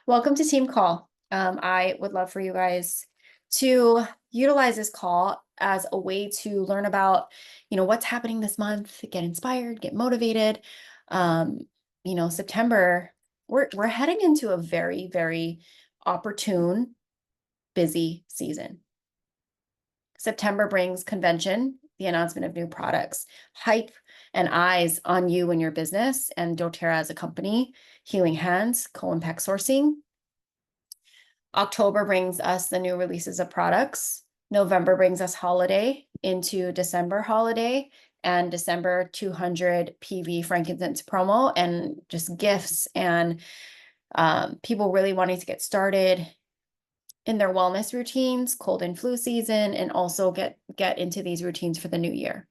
Welcome to Team Call. I would love for you guys to utilize this call as a way to learn about, what's happening this month, get inspired, get motivated. Um, September, we're heading into a very, very opportune, busy season. September brings convention, the announcement of new products, hype and eyes on you and your business, and doTERRA as a company, Healing Hands, co-impact sourcing. October brings us the new releases of products. November brings us holiday into December holiday and December 200 PV frankincense promo and just gifts and people really wanting to get started in their wellness routines, cold and flu season, and also get into these routines for the new year.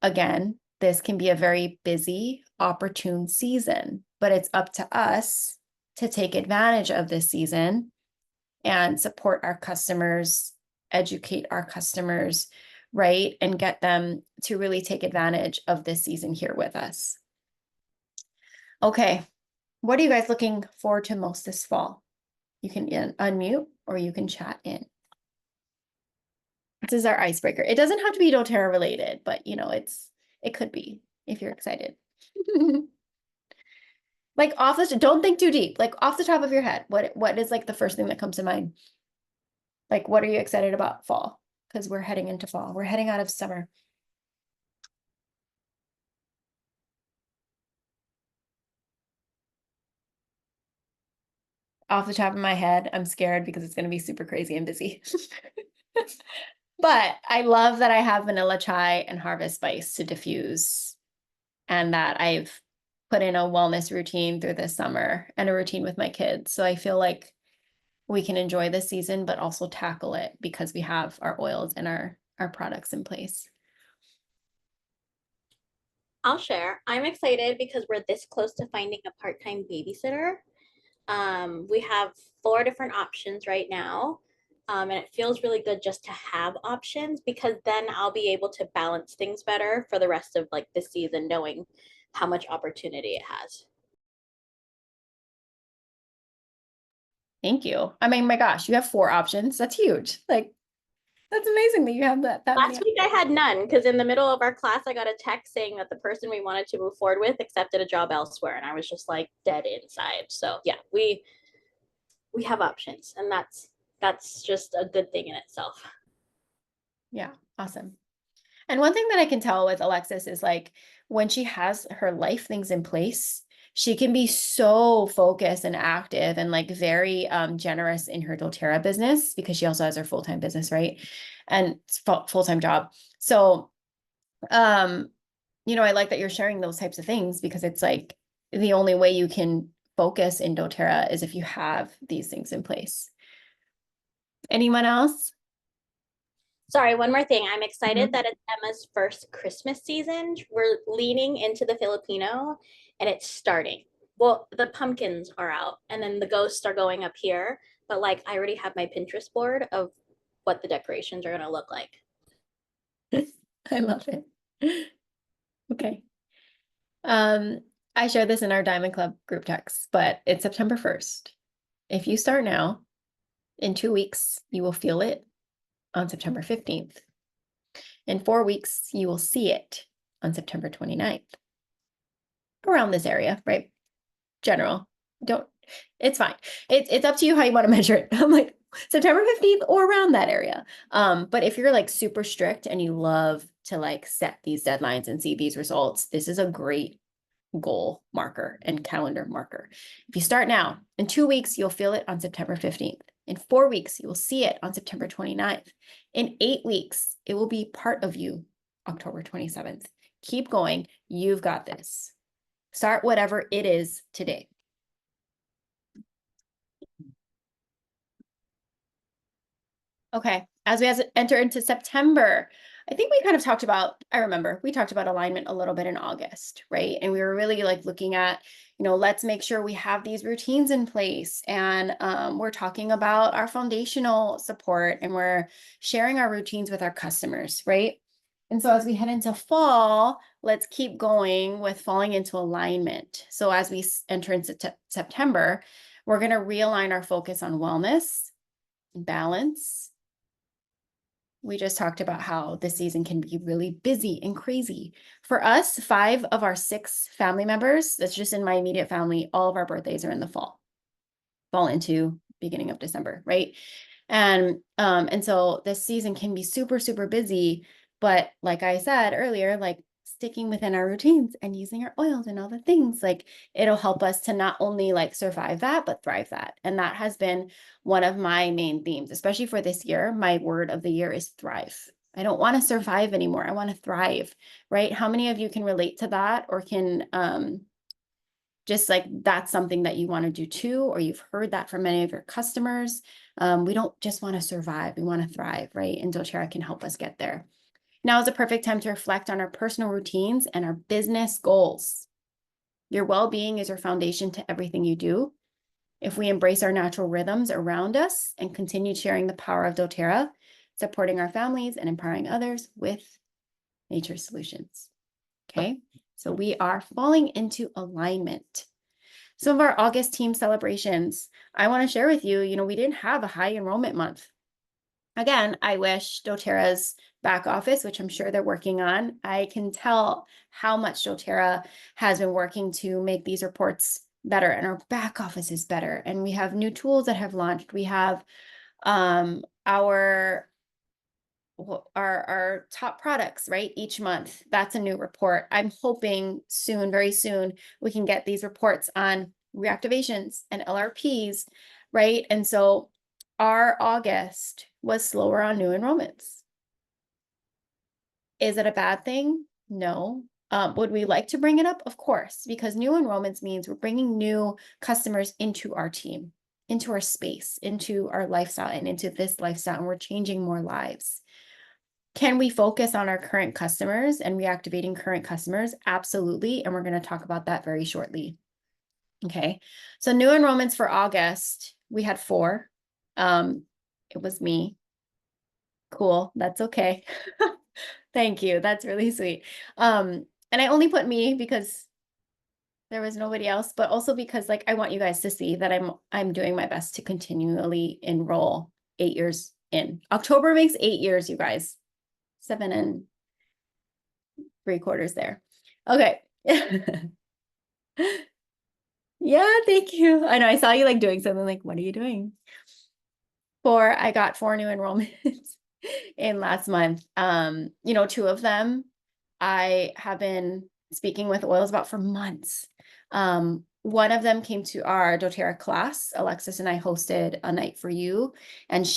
Again, this can be a very busy, opportune season, but it's up to us to take advantage of this season and support our customers, educate our customers, right? And get them to really take advantage of this season here with us. Okay, what are you guys looking forward to most this fall? You can unmute or you can chat in. This is our icebreaker. It doesn't have to be doTERRA related, but it could be if you're excited. Like don't think too deep, like off the top of your head, what is like the first thing that comes to mind? Like, what are you excited about fall? Because we're heading into fall. We're heading out of summer. Off the top of my head, I'm scared because it's going to be super crazy and busy. But I love that I have vanilla chai and harvest spice to diffuse, and that I've put in a wellness routine through this summer and a routine with my kids. So I feel like we can enjoy this season, but also tackle it because we have our oils and our products in place. I'll share. I'm excited because we're this close to finding a part-time babysitter. We have 4 different options right now. And it feels really good just to have options because then I'll be able to balance things better for the rest of like the season, knowing how much opportunity it has. Thank you. I mean, my gosh, you have 4 options. That's huge. Like, that's amazing that you have that Last many. week I had none because in the middle of our class, I got a text saying that the person we wanted to move forward with accepted a job elsewhere. And I was just like dead inside. So yeah, we have options, and that's just a good thing in itself. Yeah, awesome. And one thing that I can tell with Alexis is like when she has her life things in place, she can be so focused and active and like very generous in her doTERRA business because she also has her full-time business, right? And full-time job. So, I like that you're sharing those types of things because it's like the only way you can focus in doTERRA is if you have these things in place. Anyone else? Sorry, one more thing. I'm excited that it's Emma's first Christmas season. We're leaning into the Filipino and it's starting. Well, the pumpkins are out and then the ghosts are going up here. But like, I already have my Pinterest board of what the decorations are going to look like. I love it. Okay. I shared this in our Diamond Club group text, but it's September 1st. If you start now, in 2 weeks, you will feel it on September 15th. In 4 weeks, you will see it on September 29th. Around this area, right? General. It's fine. It's up to you how you want to measure it. I'm like September 15th or around that area. But if you're like super strict and you love to like set these deadlines and see these results, this is a great goal marker and calendar marker. If you start now, in 2 weeks, you'll feel it on September 15th. In 4 weeks, you will see it on September 29th. In 8 weeks, it will be part of you, October 27th. Keep going. You've got this. Start whatever it is today. Okay, as we enter into September, I think we kind of talked about, I remember we talked about alignment a little bit in August, right? And we were really like looking at, let's make sure we have these routines in place. And we're talking about our foundational support and we're sharing our routines with our customers, right? And so as we head into fall, let's keep going with falling into alignment. So as we enter into September, We're going to realign our focus on wellness, balance. We just talked about how this season can be really busy and crazy. For us, 5 of our 6 family members, that's just in my immediate family, all of our birthdays are in the fall into beginning of December, right? And so this season can be super, super busy. But like I said earlier, like sticking within our routines and using our oils and all the things, like it'll help us to not only like survive that, but thrive that. And that has been one of my main themes, especially for this year. My word of the year is thrive. I don't want to survive anymore. I want to thrive, right? How many of you can relate to that, or can just like that's something that you want to do too, or you've heard that from many of your customers? We don't just want to survive, we want to thrive, right? And doTERRA can help us get there. Now is a perfect time to reflect on our personal routines and our business goals. Your well-being is your foundation to everything you do. If we embrace our natural rhythms around us and continue sharing the power of doTERRA, supporting our families and empowering others with nature solutions. Okay, so we are falling into alignment. Some of our August team celebrations, I want to share with you, we didn't have a high enrollment month. Again, I wish doTERRA's back office, which I'm sure they're working on, I can tell how much doTERRA has been working to make these reports better, and our back office is better. And we have new tools that have launched. We have our top products, right? Each month, that's a new report. I'm hoping soon, very soon, we can get these reports on reactivations and LRPs, right? And so our August was slower on new enrollments. Is it a bad thing? No. Would we like to bring it up? Of course, because new enrollments means we're bringing new customers into our team, into our space, into our lifestyle, and into this lifestyle, and we're changing more lives. Can we focus on our current customers and reactivating current customers? Absolutely. And we're going to talk about that very shortly. Okay. So new enrollments for August, we had 4. It was me. Cool. That's okay. Thank you. That's really sweet. And I only put me because there was nobody else, but also because like I want you guys to see that I'm doing my best to continually enroll 8 years in. October makes 8 years, you guys. 7 3/4 there. Okay. Yeah, thank you. I know I saw you like doing something like, what are you doing? I got 4 new enrollments in last month. 2 of them I have been speaking with oils about for months. One of them came to our doTERRA class. Alexis and I hosted a night for you, and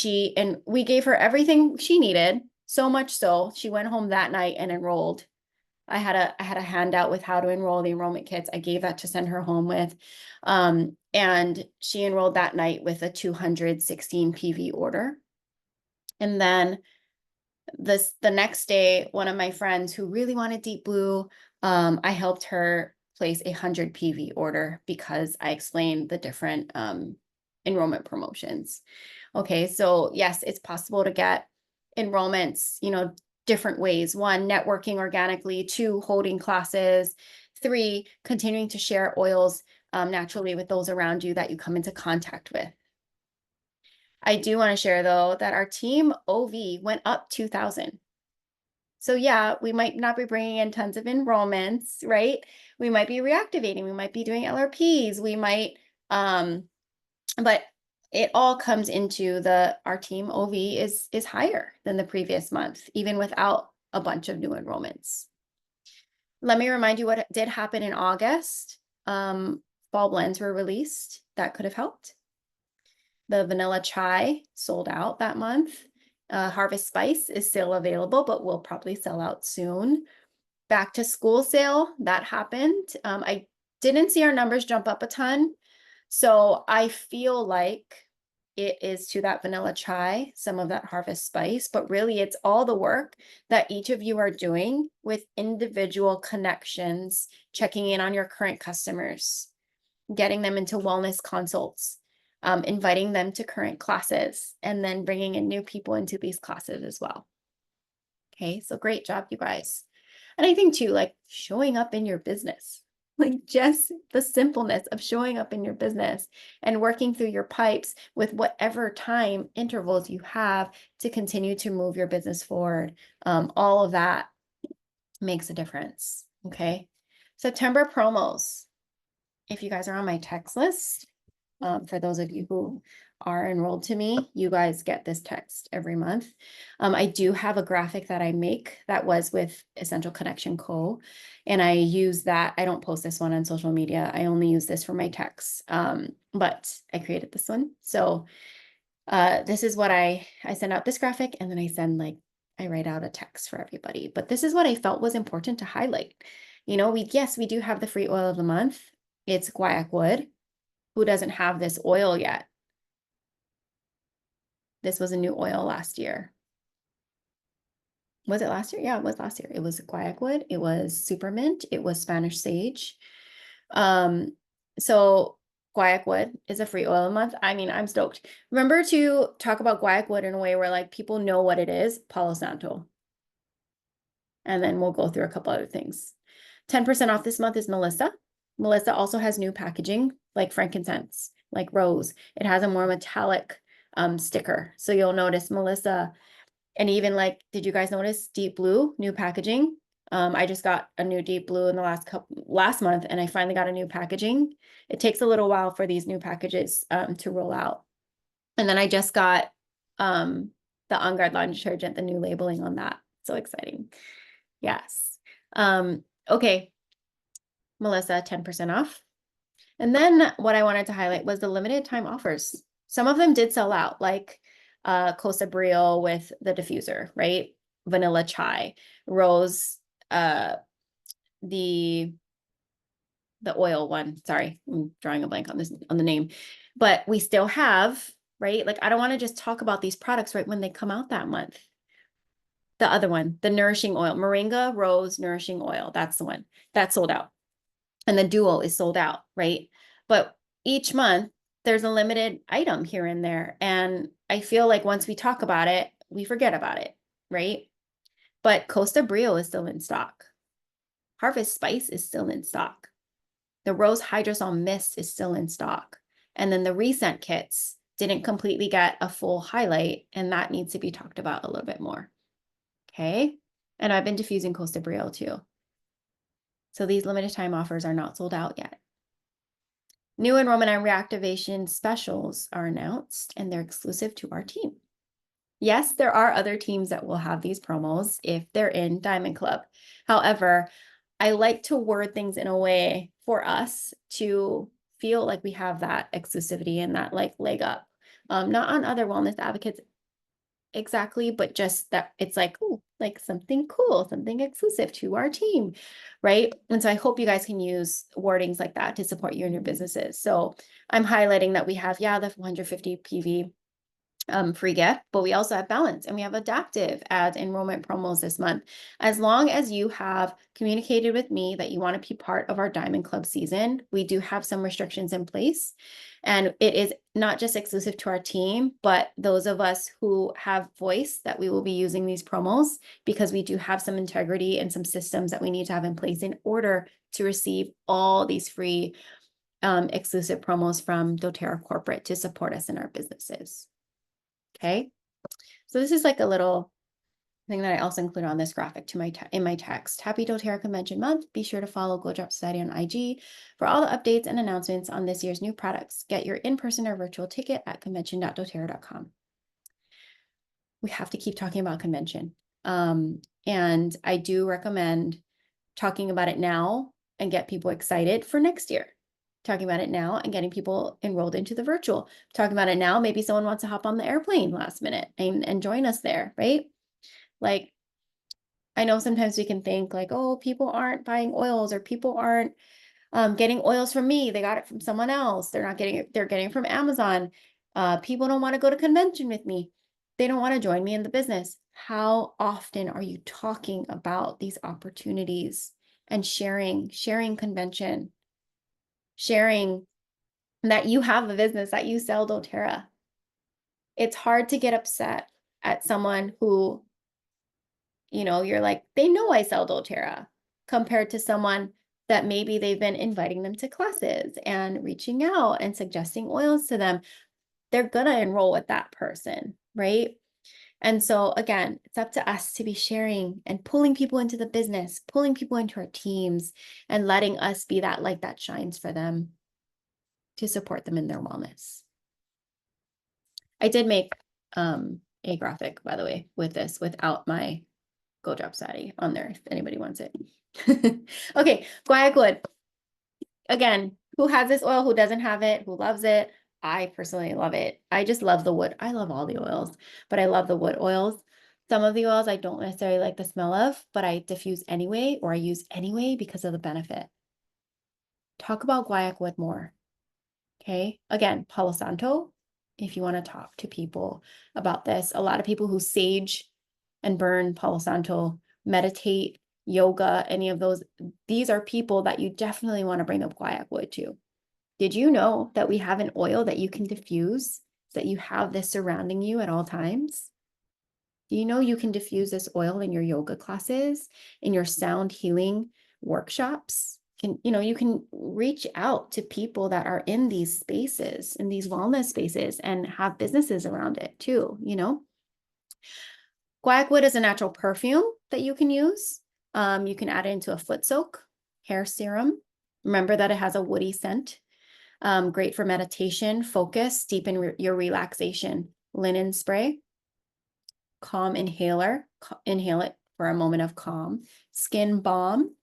we gave her everything she needed, so much so she went home that night and enrolled. I had a handout with how to enroll the enrollment kits. I gave that to send her home with. And she enrolled that night with a 216 PV order. And then the next day, one of my friends who really wanted Deep Blue, I helped her place a 100 PV order because I explained the different enrollment promotions. Okay, so yes, it's possible to get enrollments, different ways. 1, networking organically. 2, holding classes. 3, continuing to share oils naturally with those around you that you come into contact with. I do want to share though that our team OV went up 2,000. So yeah, we might not be bringing in tons of enrollments, right? We might be reactivating, we might be doing LRPs, we might, but it all comes into our team OV is higher than the previous month, even without a bunch of new enrollments. Let me remind you what did happen in August. Fall blends were released. That could have helped. The vanilla chai sold out that month. Harvest Spice is still available, but will probably sell out soon. Back to school sale, that happened. I didn't see our numbers jump up a ton. So I feel like it is to that vanilla chai, some of that Harvest Spice, but really it's all the work that each of you are doing with individual connections, checking in on your current customers, getting them into wellness consults, inviting them to current classes, and then bringing in new people into these classes as well. Okay, so great job, you guys. And I think too, like showing up in your business, Like just the simpleness of showing up in your business and working through your pipes with whatever time intervals you have to continue to move your business forward. All of that makes a difference. Okay. September promos. If you guys are on my text list, for those of you who are enrolled to me, you guys get this text every month. I do have a graphic that I make that was with Essential Connection Co. And I use that. I don't post this one on social media. I only use this for my texts. But I created this one. So this is what I send out this graphic, and then I write out a text for everybody. But this is what I felt was important to highlight. You know, yes, we do have the free oil of the month. It's guaiac wood. Who doesn't have this oil yet? This was a new oil last year. Was it last year? Yeah, it was last year. It was guaiac wood. It was super mint. It was Spanish sage. So guaiac wood is a free oil a month. I mean, I'm stoked. Remember to talk about guaiac wood in a way where like people know what it is. Palo Santo. And then we'll go through a couple other things. 10% off this month is Melissa. Melissa also has new packaging like frankincense, like rose. It has a more metallic sticker. So you'll notice Melissa, and even like, did you guys notice deep blue, new packaging? I just got a new deep blue in the last month, and I finally got a new packaging. It takes a little while for these new packages to roll out. And then I just got the On Guard laundry detergent, the new labeling on that. So exciting. Yes. Okay. Melissa, 10% off. And then what I wanted to highlight was the limited time offers. Some of them did sell out, like Costa Brio with the diffuser, right? Vanilla chai, rose, the oil one. Sorry, I'm drawing a blank on the name. But we still have, right? Like, I don't want to just talk about these products right when they come out that month. The other one, the nourishing oil, Moringa Rose Nourishing Oil. That's the one that sold out. And the dual is sold out, right? But each month there's a limited item here and there. And I feel like once we talk about it, we forget about it, right? But Costa Brio is still in stock. Harvest Spice is still in stock. The Rose Hydrosol Mist is still in stock. And then the Recent kits didn't completely get a full highlight, and that needs to be talked about a little bit more. Okay. And I've been diffusing Costa Brio too. So these limited time offers are not sold out yet. New enrollment and reactivation specials are announced, and they're exclusive to our team. Yes, there are other teams that will have these promos if they're in Diamond Club. However, I like to word things in a way for us to feel like we have that exclusivity and that like leg up. Not on other wellness advocates exactly, but just that it's like, oh, like something cool, something exclusive to our team, right? And so I hope you guys can use wordings like that to support you in your businesses. So I'm highlighting that we have, yeah, the 150 PV free gift, but we also have balance, and we have adaptive ads enrollment promos this month. As long as you have communicated with me that you want to be part of our Diamond Club season, we do have some restrictions in place, and it is not just exclusive to our team, but those of us who have voice that we will be using these promos, because we do have some integrity and some systems that we need to have in place in order to receive all these free exclusive promos from doTERRA corporate to support us in our businesses. Okay, so this is like a little thing that I also include on this graphic to in my text. Happy doTERRA Convention Month. Be sure to follow Glow Drop Society on IG for all the updates and announcements on this year's new products. Get your in-person or virtual ticket at convention.doterra.com. We have to keep talking about convention. And I do recommend talking about it now and get people excited for next year. Talking about it now and getting people enrolled into the virtual. Talking about it now, maybe someone wants to hop on the airplane last minute and join us there, right? Like, I know sometimes we can think like, oh, people aren't buying oils, or people aren't getting oils from me. They got it from someone else. They're not getting it. They're getting it from Amazon. People don't want to go to convention with me. They don't want to join me in the business. How often are you talking about these opportunities and sharing convention? Sharing that you have a business, that you sell doTERRA. It's hard to get upset at someone who, you know, you're like, they know I sell doTERRA, compared to someone that maybe they've been inviting them to classes and reaching out and suggesting oils to them, they're gonna enroll with that person, right? And so again, it's up to us to be sharing and pulling people into the business, pulling people into our teams, and letting us be that light that shines for them to support them in their wellness. I did make a graphic, by the way, with this without my Go Drop Sadie on there if anybody wants it. Okay, guaiac wood. Again, who has this oil, who doesn't have it, who loves it? I personally love it. I just love the wood. I love all the oils, but I love the wood oils. Some of the oils I don't necessarily like the smell of, but I diffuse anyway, or I use anyway because of the benefit. Talk about guaiac wood more. Okay, again, Palo Santo, if you want to talk to people about this. A lot of people who sage and burn Palo Santo, meditate, yoga, any of those, these are people that you definitely want to bring up guaiac wood to. Did you know that we have an oil that you can diffuse, so that you have this surrounding you at all times? Do you know you can diffuse this oil in your yoga classes, in your sound healing workshops? You can reach out to people that are in these spaces, in these wellness spaces, and have businesses around it too, Guaiac wood is a natural perfume that you can use. You can add it into a foot soak, hair serum. Remember that it has a woody scent. Great for meditation, focus, deepen your relaxation. Linen spray, calm inhaler, inhale it for a moment of calm. Skin balm,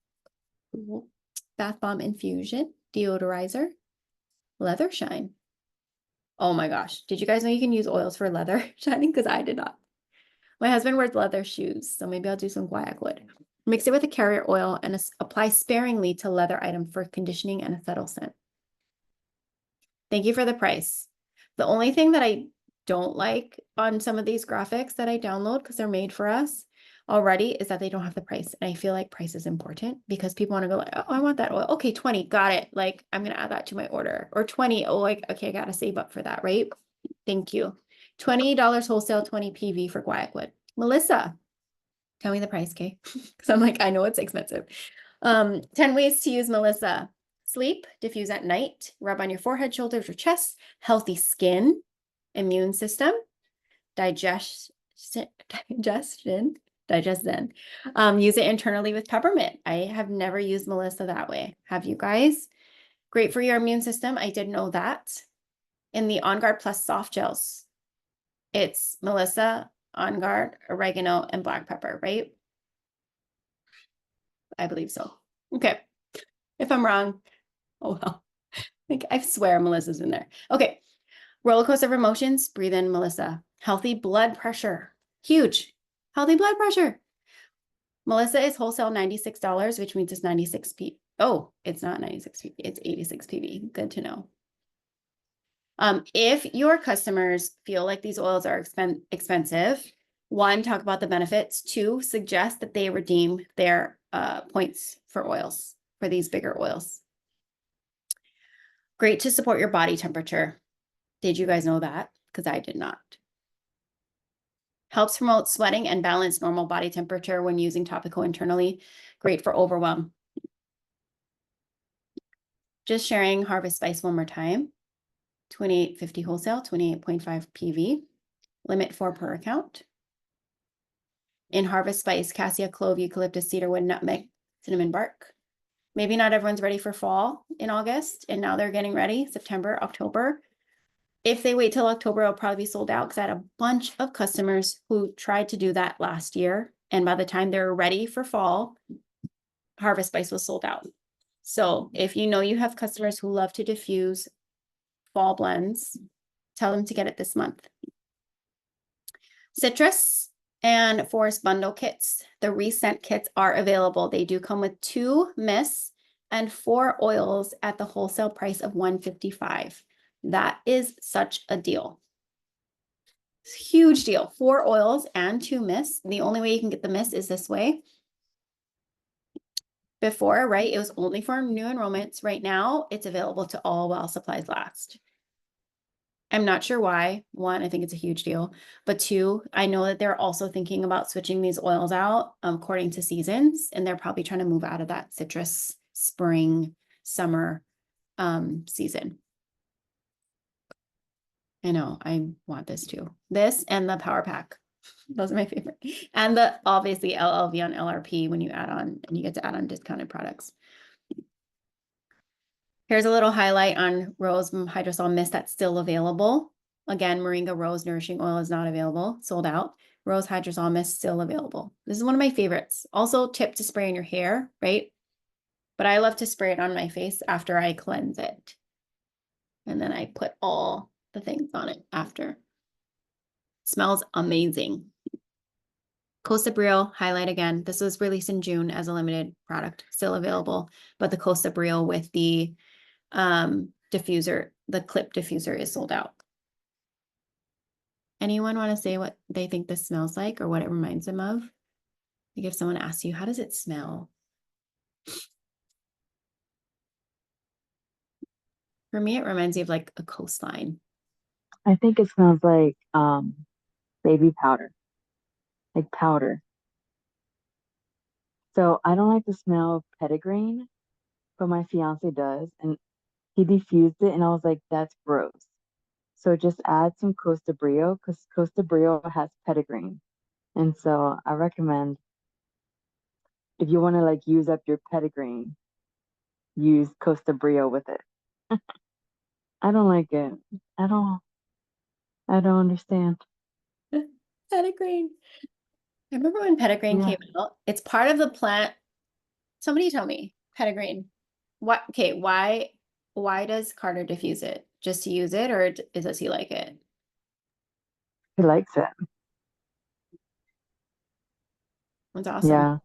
bath bomb infusion, deodorizer, leather shine. Oh my gosh, did you guys know you can use oils for leather shining? Because I did not. My husband wears leather shoes, so maybe I'll do some guaiac wood. Mix it with a carrier oil and apply sparingly to leather item for conditioning and a subtle scent. Thank you for the price. The only thing that I don't like on some of these graphics that I download, because they're made for us already, is that they don't have the price. And I feel like price is important because people want to go like, oh, I want that oil. Okay, 20, got it. Like, I'm going to add that to my order. Or 20, oh, like, okay, I got to save up for that, right? Thank you. $20 wholesale, 20 PV for guaiac wood. Melissa, tell me the price, okay? Because I'm like, I know it's expensive. 10 ways to use Melissa. Sleep, diffuse at night, rub on your forehead, shoulders, or chest, healthy skin, immune system, digestion. Use it internally with peppermint. I have never used Melissa that way. Have you guys? Great for your immune system. I did know that. In the On Guard Plus soft gels, it's Melissa, On Guard, oregano, and black pepper, right? I believe so. Okay. If I'm wrong, oh well. I swear Melissa's in there. Okay. Roller coaster of emotions, breathe in Melissa. Healthy blood pressure, huge. Healthy blood pressure. Melissa is wholesale $96, which means it's 96 p. Oh, it's not 96 p. It's 86 PV. Good to know. If your customers feel like these oils are expensive, one, talk about the benefits. Two, suggest that they redeem their points for oils, for these bigger oils. Great to support your body temperature. Did you guys know that? Because I did not. Helps promote sweating and balance normal body temperature when using topical internally. Great for overwhelm. Just sharing Harvest Spice one more time. 28.50 wholesale, 28.5 PV. Limit 4 per account. In Harvest Spice, cassia, clove, eucalyptus, cedarwood, nutmeg, cinnamon bark. Maybe not everyone's ready for fall in August, and now they're getting ready, September, October. If they wait till October, it'll probably be sold out because I had a bunch of customers who tried to do that last year. And by the time they're ready for fall, Harvest Spice was sold out. So if you know you have customers who love to diffuse fall blends, tell them to get it this month. Citrus and forest bundle kits. The rescent kits are available. They do come with 2 mists and 4 oils at the wholesale price of $155. That is such a deal. Huge deal. 4 oils and 2 mists. The only way you can get the mist is this way. Before, right, it was only for new enrollments. Right now, it's available to all while supplies last. I'm not sure why. 1, I think it's a huge deal. But 2, I know that they're also thinking about switching these oils out according to seasons, and they're probably trying to move out of that citrus spring, summer season. I know, I want this too. This and the Power Pack. Those are my favorite. And the obviously LLV on LRP when you add on, and you get to add on discounted products. Here's a little highlight on Rose Hydrosol Mist that's still available. Again, Moringa Rose Nourishing Oil is not available, sold out. Rose Hydrosol Mist still available. This is one of my favorites. Also tip to spray in your hair, right? But I love to spray it on my face after I cleanse it. And then I put all the things on it after. Smells amazing. Costa Brio highlight again. This was released in June as a limited product, still available. But the Costa Brio with the diffuser, the clip diffuser is sold out. Anyone want to say what they think this smells like or what it reminds them of? Like if someone asks you, how does it smell? For me, it reminds me of like a coastline. I think it smells like baby powder, like powder. So I don't like the smell of petitgrain, but my fiance does, and he diffused it, and I was like, that's gross. So just add some Costa Brio because Costa Brio has petitgrain, and so I recommend if you want to like use up your petitgrain, use Costa Brio with it. I don't like it. I don't. I don't understand. Petitgrain. I remember when petitgrain Yeah. came out. It's part of the plant. Somebody tell me, petitgrain. What? Okay, why does Carter diffuse it? Just to use it, or does he like it? He likes it. That's awesome. Yeah.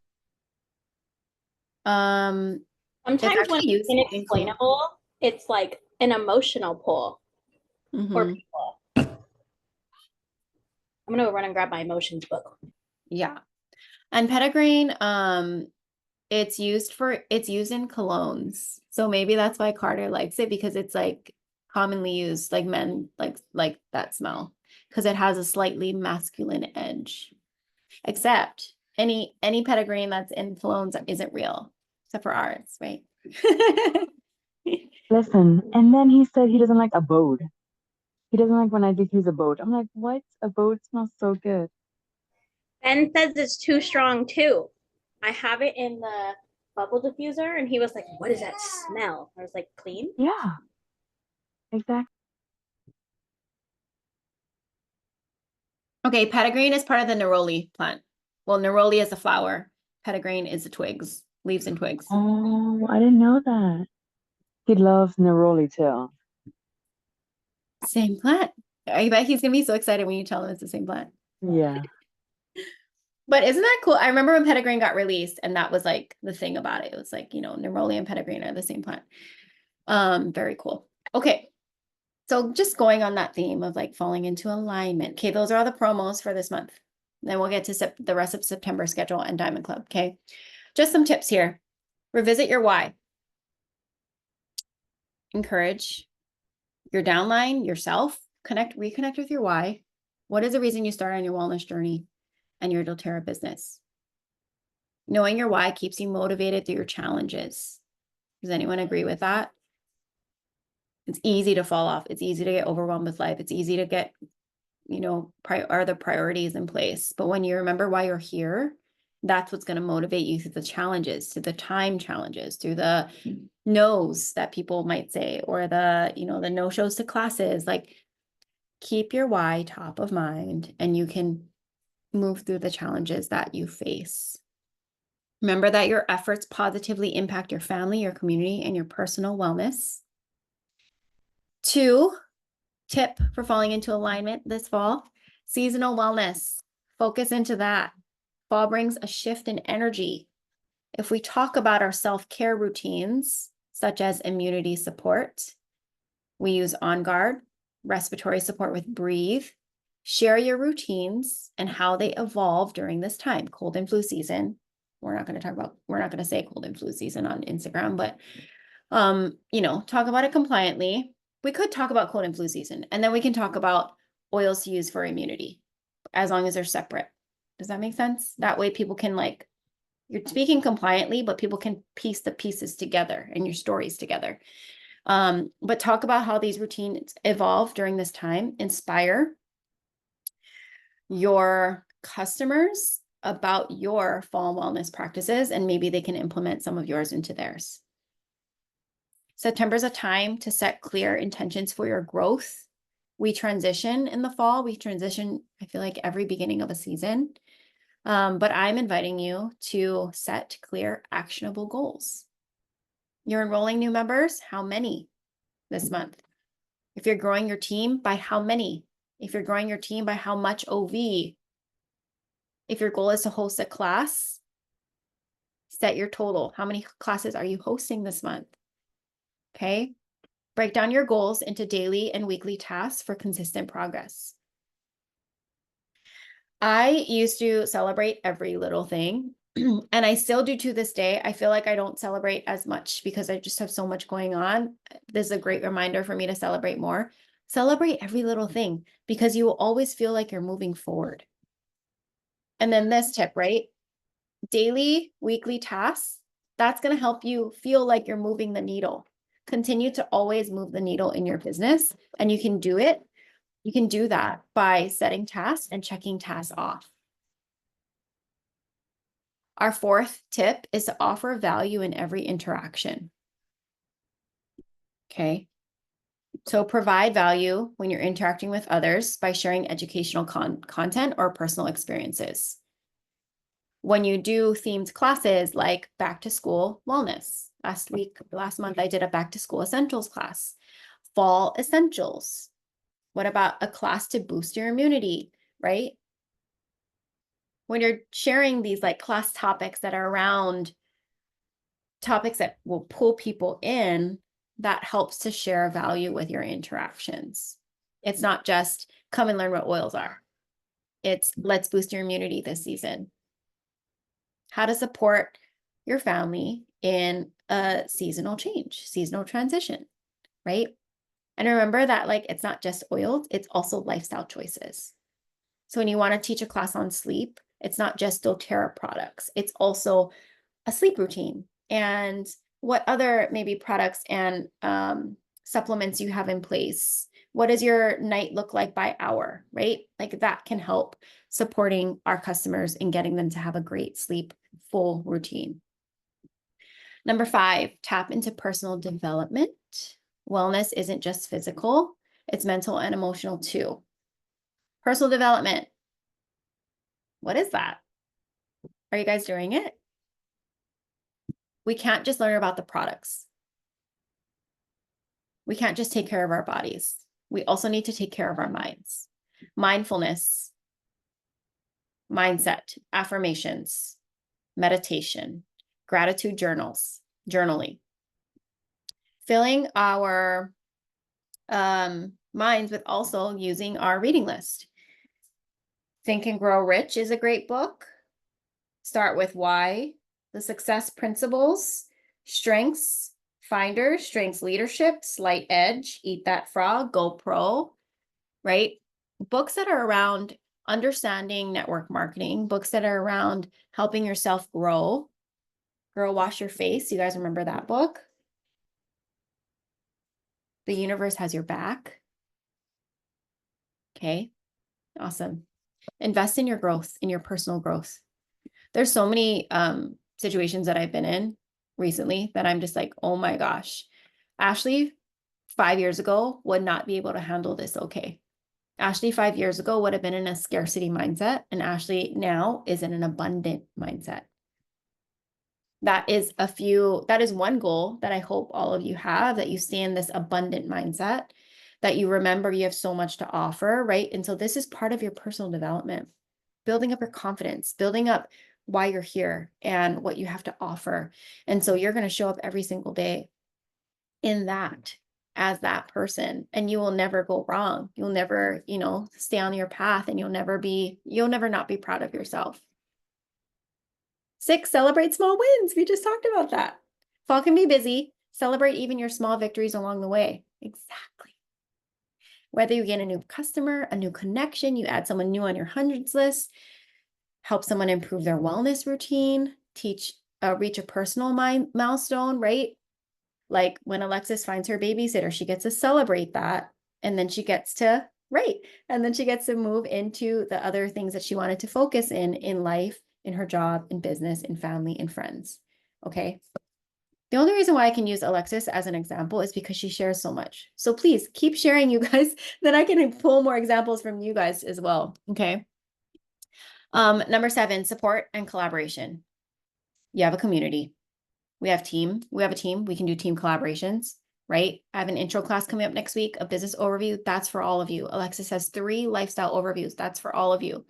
It's Sometimes when actually it's used in inexplainable, it's like an emotional pull for Mhm. people. I'm gonna run and grab my emotions book. Yeah. And petitgrain, it's used in colognes. So maybe that's why Carter likes it, because it's like commonly used, like men like that smell, because it has a slightly masculine edge. Except any petitgrain that's in colognes isn't real, except for ours, right? Listen, and then he said he doesn't like abode. He doesn't like when I diffuse abode. I'm like, what? Abode smells so good. Ben says it's too strong too. I have it in the bubble diffuser, and he was like, "What is that smell?" I was like, "Clean." Yeah, exactly. Okay, petitgrain is part of the neroli plant. Well, neroli is a flower. Petitgrain is the twigs, leaves and twigs. Oh, I didn't know that. He loves neroli too. Same plant. I bet he's gonna be so excited when you tell him it's the same plant. Yeah. But isn't that cool? I remember when petitgrain got released, and that was like the thing about it. It was like, neroli and petitgrain are the same plant. Very cool. Okay. So just going on that theme of like falling into alignment. Okay, those are all the promos for this month. Then we'll get to the rest of September schedule and Diamond Club. Okay. Just some tips here. Revisit your why. Encourage your downline, yourself, reconnect with your why. What is the reason you started on your wellness journey and your doTERRA business? Knowing your why keeps you motivated through your challenges. Does anyone agree with that? It's easy to fall off. It's easy to get overwhelmed with life. It's easy to get, are the priorities in place. But when you remember why you're here, that's what's going to motivate you through the challenges, through the time challenges, through the no's that people might say, or the no-shows to classes. Like, keep your why top of mind, and you can move through the challenges that you face. Remember that your efforts positively impact your family, your community, and your personal wellness. 2, tip for falling into alignment this fall, seasonal wellness. Focus into that. Fall brings a shift in energy. If we talk about our self-care routines, such as immunity support, we use On Guard, respiratory support with Breathe. Share your routines and how they evolve during this time, cold and flu season. We're not going to say cold and flu season on Instagram, but talk about it compliantly. We could talk about cold and flu season, and then we can talk about oils to use for immunity, as long as they're separate. Does that make sense? That way people can You're speaking compliantly, but people can piece the pieces together and your stories together. But talk about how these routines evolve during this time. Inspire your customers about your fall wellness practices, and maybe they can implement some of yours into theirs. September's a time to set clear intentions for your growth. We transition in the fall. We transition, I feel like, every beginning of a season. But I'm inviting you to set clear, actionable goals. You're enrolling new members. How many this month? If you're growing your team, by how many? If you're growing your team, by how much OV? If your goal is to host a class, set your total. How many classes are you hosting this month? Okay. Break down your goals into daily and weekly tasks for consistent progress. I used to celebrate every little thing, and I still do to this day. I feel like I don't celebrate as much because I just have so much going on. This is a great reminder for me to celebrate more. Celebrate every little thing because you will always feel like you're moving forward. And then this tip, right? Daily, weekly tasks, that's going to help you feel like you're moving the needle. Continue to always move the needle in your business, and you can do it. You can do that by setting tasks and checking tasks off. Our fourth tip is to offer value in every interaction. Okay. So provide value when you're interacting with others by sharing educational content or personal experiences. When you do themed classes like back to school wellness, last month, I did a back to school essentials class, fall essentials. What about a class to boost your immunity, right? When you're sharing these like class topics that are around topics that will pull people in, that helps to share value with your interactions. It's not just come and learn what oils are. It's let's boost your immunity this season. How to support your family in a seasonal change, seasonal transition, right? And remember that like it's not just oils, it's also lifestyle choices. So when you want to teach a class on sleep, it's not just doTERRA products, it's also a sleep routine and what other maybe products and supplements you have in place. What does your night look like by hour, right? Like that can help supporting our customers and getting them to have a great sleep full routine. Number 5, tap into personal development. Wellness isn't just physical, it's mental and emotional too. Personal development. What is that? Are you guys doing it? We can't just learn about the products. We can't just take care of our bodies. We also need to take care of our minds. Mindfulness, mindset, affirmations, meditation, gratitude journals, journaling. Filling our minds with also using our reading list. Think and Grow Rich is a great book. Start with Why, The Success Principles, Strengths Finder, Strengths Leadership, Slight Edge, Eat That Frog, Go Pro, right? Books that are around understanding network marketing, books that are around helping yourself grow. Girl, Wash Your Face. You guys remember that book? The Universe Has Your Back. Okay, awesome. Invest in your growth, in your personal growth. There's so many situations that I've been in recently that I'm just like, oh my gosh, Ashley 5 years ago would not be able to handle this okay. Ashley 5 years ago would have been in a scarcity mindset, and Ashley now is in an abundant mindset. That is one goal that I hope all of you have, that you stay in this abundant mindset, that you remember you have so much to offer, right? And so this is part of your personal development, building up your confidence, building up why you're here and what you have to offer. And so you're going to show up every single day in that as that person, and you will never go wrong. You'll never, stay on your path, and you'll never not be proud of yourself. 6, celebrate small wins. We just talked about that. Fall can be busy. Celebrate even your small victories along the way. Exactly. Whether you get a new customer, a new connection, you add someone new on your hundreds list, help someone improve their wellness routine, reach a personal milestone, right? Like when Alexis finds her babysitter, she gets to celebrate that. And then she gets to, right. And then she gets to move into the other things that she wanted to focus in life, in her job, in business, in family, in friends. Okay. The only reason why I can use Alexis as an example is because she shares so much. So please keep sharing, you guys, then I can pull more examples from you guys as well. Okay. Number 7, support and collaboration. You have a community. We have a team. We can do team collaborations, right? I have an intro class coming up next week, a business overview. That's for all of you. Alexis has 3 lifestyle overviews. That's for all of you.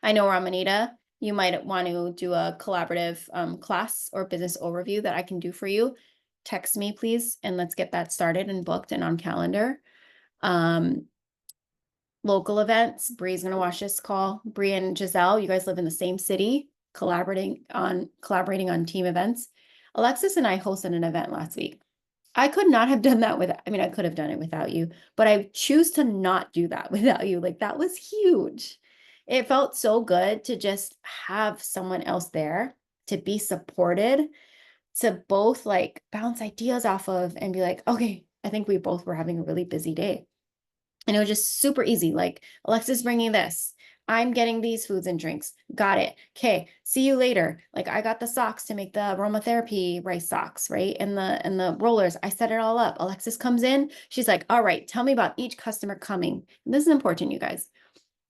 I know, Ramanita, you might want to do a collaborative class or business overview that I can do for you. Text me, please, and let's get that started and booked and on calendar. Local events. Bree's going to watch this call. Bree and Giselle, you guys live in the same city, collaborating on team events. Alexis and I hosted an event last week. I could not have done that I could have done it without you, but I choose to not do that without you. Like, that was huge. It felt so good to just have someone else there, to be supported, to both like bounce ideas off of and be like, okay, I think we both were having a really busy day. And it was just super easy. Like, Alexis bringing this. I'm getting these foods and drinks. Got it. Okay. See you later. Like, I got the socks to make the aromatherapy rice socks, right? And the rollers. I set it all up. Alexis comes in. She's like, all right, tell me about each customer coming. And this is important, you guys.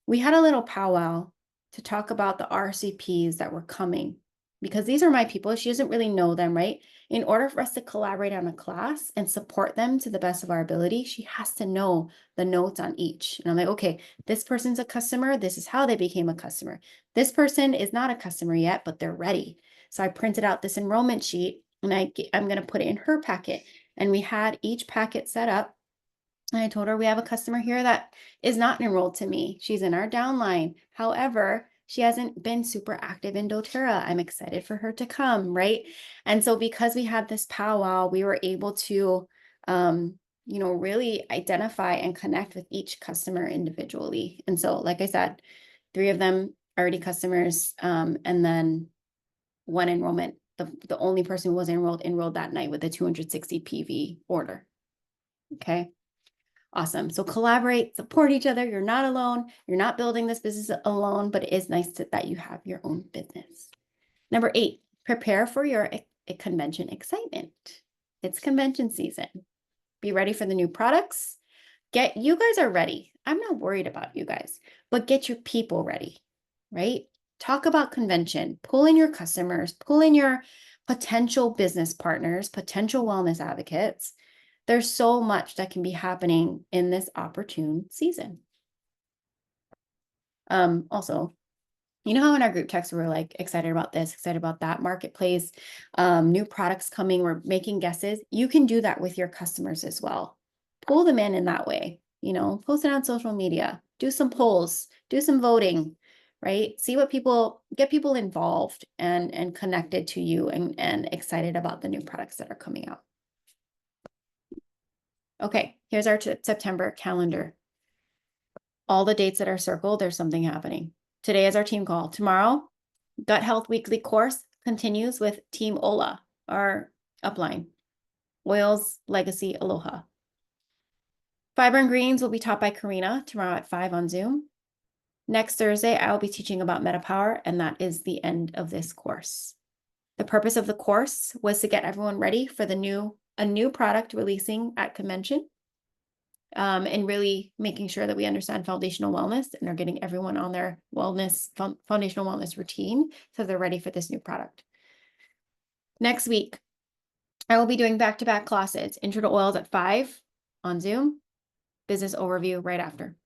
We had a little powwow to talk about the RCPs that were coming, because these are my people. She doesn't really know them, right? In order for us to collaborate on a class and support them to the best of our ability, she has to know the notes on each. And I'm like, okay, this person's a customer. This is how they became a customer. This person is not a customer yet, but they're ready. So I printed out this enrollment sheet and I'm going to put it in her packet. And we had each packet set up. And I told her, we have a customer here that is not enrolled to me. She's in our downline. However, she hasn't been super active in doTERRA. I'm excited for her to come, right? And so because we had this powwow, we were able to, really identify and connect with each customer individually. And so, like I said, 3 of them already customers, and then 1 enrollment. The only person who was enrolled that night with a 260 PV order. Okay. Awesome. So collaborate, support each other. You're not alone. You're not building this business alone, but it is nice that you have your own business. Number 8, prepare for your convention excitement. It's convention season. Be ready for the new products. You guys are ready. I'm not worried about you guys, but get your people ready, right? Talk about convention, pull in your customers, pull in your potential business partners, potential wellness advocates. There's so much that can be happening in this opportune season. Also, you know how in our group text we're like excited about this, excited about that marketplace, new products coming, we're making guesses. You can do that with your customers as well. Pull them in that way, post it on social media, do some polls, do some voting, right? Get people involved and connected to you and excited about the new products that are coming out. Okay, here's our September calendar. All the dates that are circled, there's something happening. Today is our team call. Tomorrow, Gut Health Weekly course continues with Team Ola, our upline. Oils, Legacy, Aloha. Fiber and Greens will be taught by Karina tomorrow at 5 on Zoom. Next Thursday, I will be teaching about MetaPower, and that is the end of this course. The purpose of the course was to get everyone ready for a new product releasing at convention, and really making sure that we understand foundational wellness and are getting everyone on their foundational wellness routine so they're ready for this new product. Next week, I will be doing back-to-back classes, Intro to Oils at 5 on Zoom, business overview right after.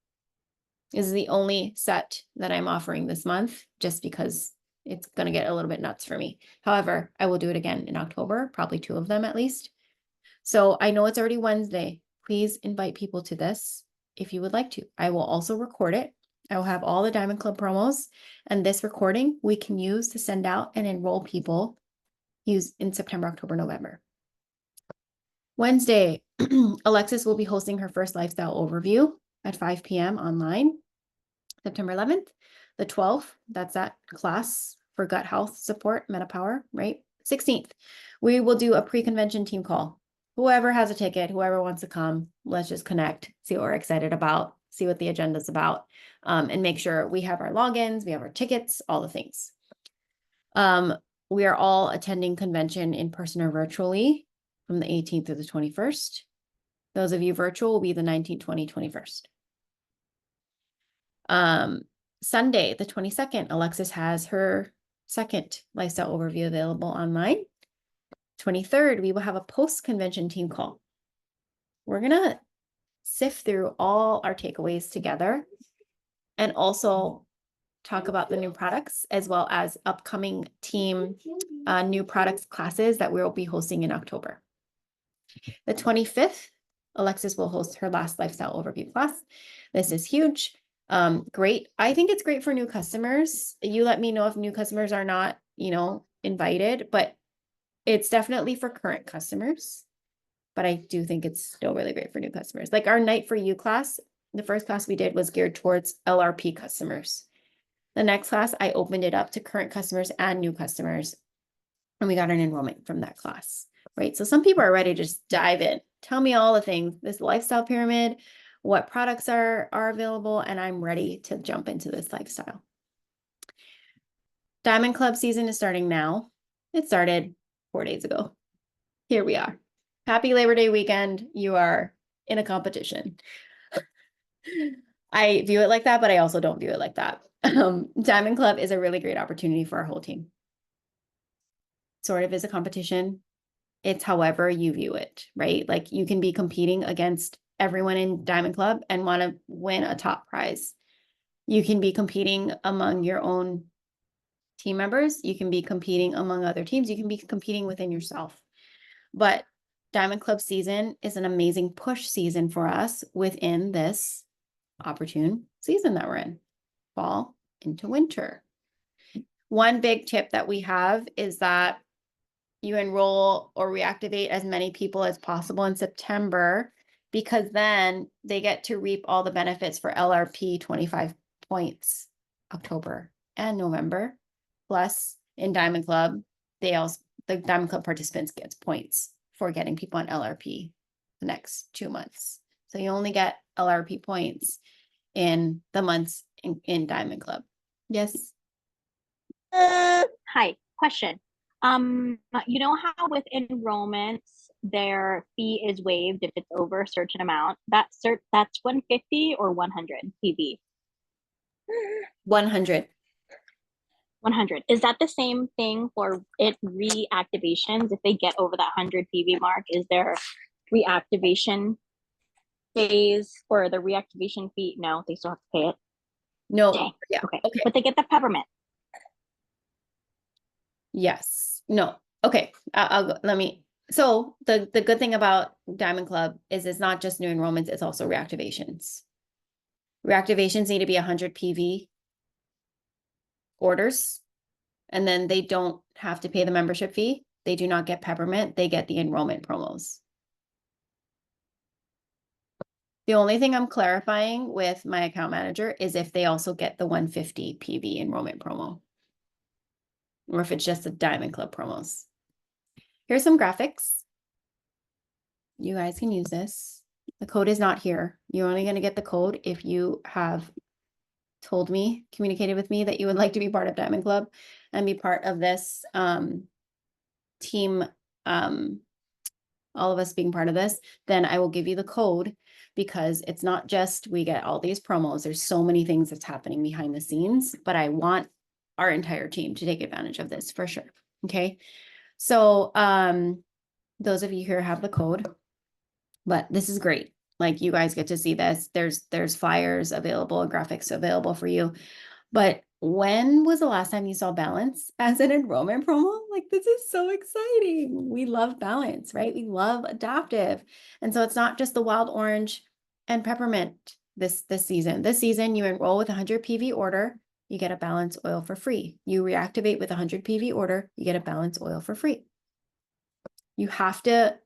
This is the only set that I'm offering this month, just because it's going to get a little bit nuts for me. However, I will do it again in October, probably 2 of them at least. So I know it's already Wednesday. Please invite people to this if you would like to. I will also record it. I will have all the Diamond Club promos, and this recording we can use to send out and enroll people in September, October, November. Wednesday, Alexis will be hosting her first lifestyle overview at 5 p.m. online. September 11th, the 12th, that's that class for gut health support, MetaPower, right? 16th, we will do a pre-convention team call. Whoever has a ticket, whoever wants to come, let's just connect, see what we're excited about, see what the agenda's about, and make sure we have our logins, we have our tickets, all the things. We are all attending convention in person or virtually from the 18th to the 21st. Those of you virtual will be the 19th, 20, 21st. Sunday, the 22nd, Alexis has her second lifestyle overview available online. 23rd, we will have a post-convention team call. We're gonna sift through all our takeaways together and also talk about the new products as well as upcoming team new products classes that we'll be hosting in October. The 25th, Alexis will host her last lifestyle overview class. This is huge. Great. I think it's great for new customers. You let me know if new customers are not, invited, but it's definitely for current customers. But I do think it's still really great for new customers. Like our Night for You class, the first class we did was geared towards LRP customers. The next class, I opened it up to current customers and new customers. And we got an enrollment from that class, right? So some people are ready to just dive in. Tell me all the things, this lifestyle pyramid, what products are available, and I'm ready to jump into this lifestyle. Diamond Club season is starting now. It started 4 days ago. Here we are. Happy Labor Day weekend. You are in a competition. I view it like that, but I also don't view it like that. Diamond Club is a really great opportunity for our whole team. Sort of is a competition. It's however you view it, right? Like you can be competing against everyone in Diamond Club and want to win a top prize. You can be competing among your own team members. You can be competing among other teams. You can be competing within yourself. But Diamond Club season is an amazing push season for us within this opportune season that we're in, fall into winter. One big tip that we have is that you enroll or reactivate as many people as possible in September, because then they get to reap all the benefits for LRP 25 points October and November. Plus in Diamond Club, the Diamond Club participants gets points for getting people on LRP the next 2 months. So you only get LRP points in the months in Diamond Club. Yes. Hi, question. You know how with enrollments their fee is waived if it's over a certain amount? That's 150 or 100 PV? 100. 100. Is that the same thing for reactivations? If they get over that 100 PV mark, is there reactivation phase or the reactivation fee? No, they still have to pay it. No. Dang. Yeah. Okay. Okay. But they get the peppermint. Yes. No. Okay. So the good thing about Diamond Club is it's not just new enrollments, it's also reactivations. Reactivations need to be 100 PV orders, and then they don't have to pay the membership fee. They do not get peppermint. They get the enrollment promos. The only thing I'm clarifying with my account manager is if they also get the 150 PV enrollment promo, or if it's just the Diamond Club promos. Here's some graphics. You guys can use this. The code is not here. You're only going to get the code if you have told me, communicated with me that you would like to be part of Diamond Club and be part of this team, all of us being part of this, then I will give you the code, because it's not just we get all these promos. There's so many things that's happening behind the scenes, but I want our entire team to take advantage of this for sure. Okay. So those of you here have the code, but this is great. Like you guys get to see this. There's flyers available and graphics available for you. But when was the last time you saw Balance as an enrollment promo? Like, this is so exciting. We love Balance, right? We love Adaptive. And so it's not just the Wild Orange and Peppermint this season. This season, you enroll with 100 PV order, you get a Balance oil for free. You reactivate with 100 PV order, you get a Balance oil for free. You have to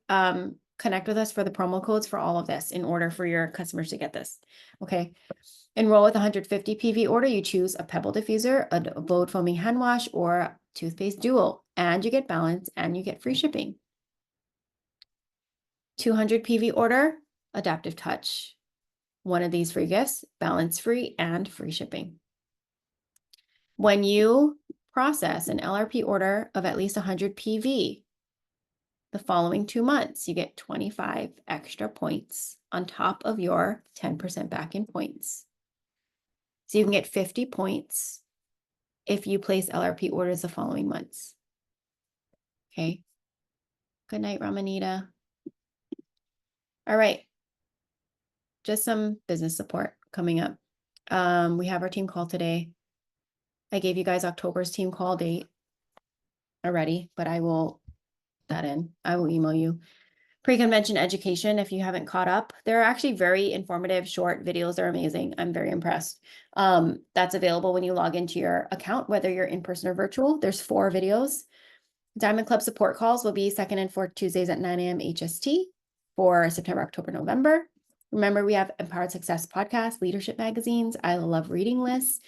connect with us for the promo codes for all of this in order for your customers to get this. Okay. Enroll with 150 PV order. You choose a Pebble diffuser, a Abode foaming hand wash, or toothpaste duo, and you get balance and you get free shipping. 200 PV order, Adaptive Touch. One of these free gifts, balance free and free shipping. When you process an LRP order of at least 100 PV, the following 2 months, you get 25 extra points on top of your 10% back in points. So you can get 50 points if you place LRP orders the following months. Okay. Good night, Ramanita. All right. Just some business support coming up. We have our team call today. I gave you guys October's team call date already, but I will that in. I will email you. Pre-convention education, if you haven't caught up, they're actually very informative, short videos. They're amazing. I'm very impressed. That's available when you log into your account, whether you're in person or virtual. There's 4 videos. Diamond Club support calls will be second and fourth Tuesdays at 9 a.m. HST for September, October, November. Remember, we have Empowered Success podcast, leadership magazines, I Love Reading lists.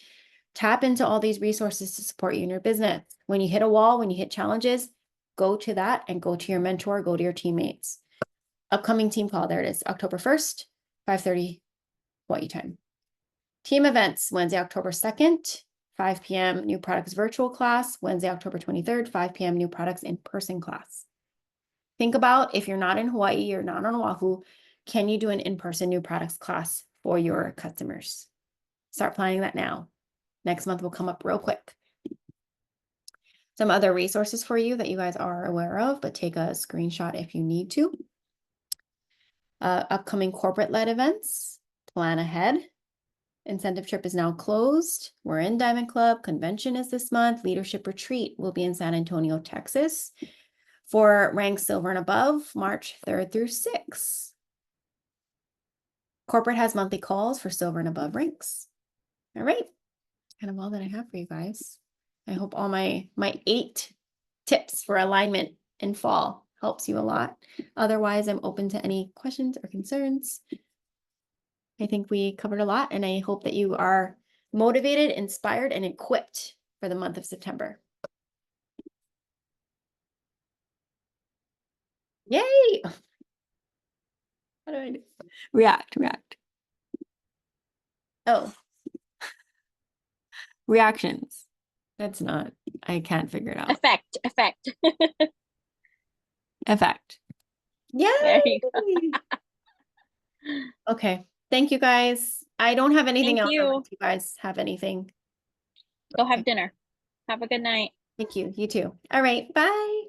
Tap into all these resources to support you in your business. When you hit a wall, when you hit challenges, go to that and go to your mentor, go to your teammates. Upcoming team call, there it is, October 1st, 5:30 Hawaii time. Team events, Wednesday, October 2nd, 5 p.m. new products virtual class, Wednesday, October 23rd, 5 p.m. new products in-person class. Think about if you're not in Hawaii, you're not on Oahu, can you do an in-person new products class for your customers? Start planning that now. Next month will come up real quick. Some other resources for you that you guys are aware of, but take a screenshot if you need to. Upcoming corporate-led events, plan ahead. Incentive trip is now closed. We're in Diamond Club. Convention is this month. Leadership retreat will be in San Antonio, Texas. For rank silver and above, March 3rd through 6th. Corporate has monthly calls for silver and above ranks. All right, kind of all that I have for you guys. I hope all my 8 tips for alignment in fall helps you a lot. Otherwise, I'm open to any questions or concerns. I think we covered a lot, and I hope that you are motivated, inspired, and equipped for the month of September. Yay! How do I do? React. Oh. Reactions. That's not, I can't figure it out. Effect. Effect. There Yay! you Okay. Thank you guys. I don't have anything Thank else. you. Unless you guys have anything. Go have dinner. Have a good night. Thank you. You too. All right. Bye.